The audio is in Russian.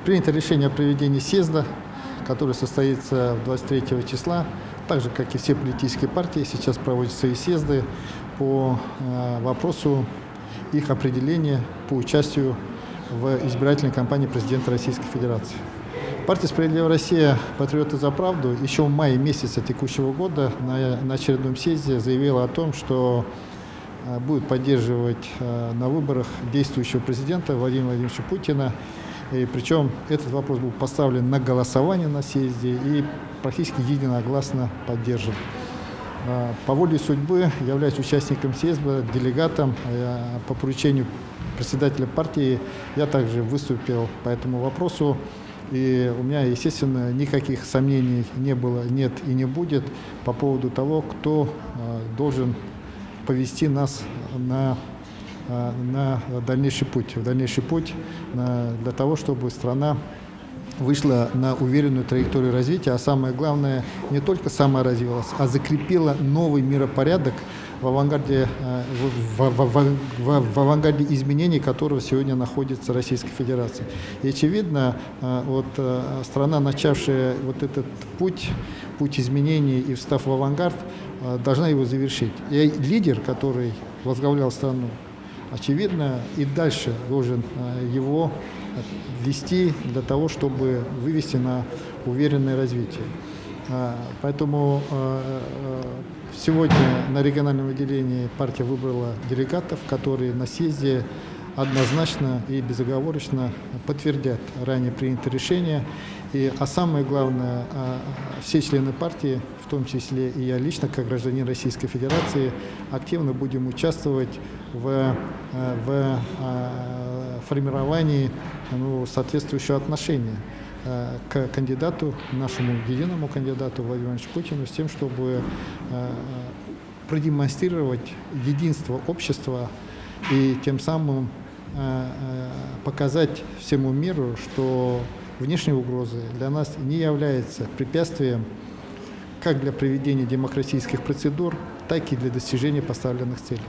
Принято решение о проведении съезда, который состоится 23 числа. Так же, как и все политические партии, сейчас проводятся и съезды по вопросу их определения по участию в избирательной кампании президента Российской Федерации. Партия «Справедливая Россия. Патриоты за правду» еще в мае месяца текущего года на очередном съезде заявила о том, что будет поддерживать на выборах действующего президента Владимира Владимировича Путина. И причем этот вопрос был поставлен на голосование на съезде и практически единогласно поддержан. По воле судьбы, являясь участником съезда, делегатом по поручению председателя партии, я также выступил по этому вопросу. И у меня, естественно, никаких сомнений не было, нет и не будет по поводу того, кто должен повести нас на дальнейший путь, для того, чтобы страна вышла на уверенную траекторию развития, а самое главное, не только сама развилась, а закрепила новый миропорядок в авангарде изменений, которого сегодня находится Российская Федерация. И очевидно, страна, начавшая вот этот путь изменений и встав в авангард, должна его завершить. И лидер, который возглавлял страну, очевидно, и дальше должен его вести для того, чтобы вывести на уверенное развитие. Поэтому сегодня на региональном отделении партия выбрала делегатов, которые на съезде однозначно и безоговорочно подтвердят ранее принятое решение. А самое главное, все члены партии, в том числе и я лично, как гражданин Российской Федерации, активно будем участвовать в формировании соответствующего отношения к кандидату, нашему единому кандидату Владимиру Владимировичу Путину, с тем, чтобы продемонстрировать единство общества и тем самым показать всему миру, что внешние угрозы для нас не являются препятствием как для проведения демократических процедур, так и для достижения поставленных целей.